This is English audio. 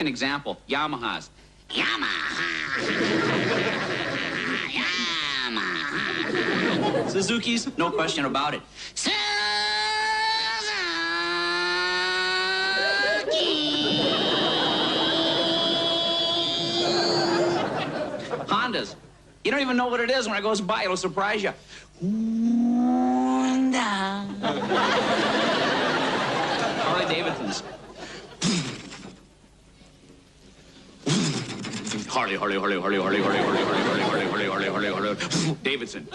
An example, Yamahas. Yamaha. Yamaha. Suzuki's, no question about it. Suzuki. Hondas. You don't even know what it is when it goes by. It'll surprise you. Honda. Harley Davidson's. Harley Davidson.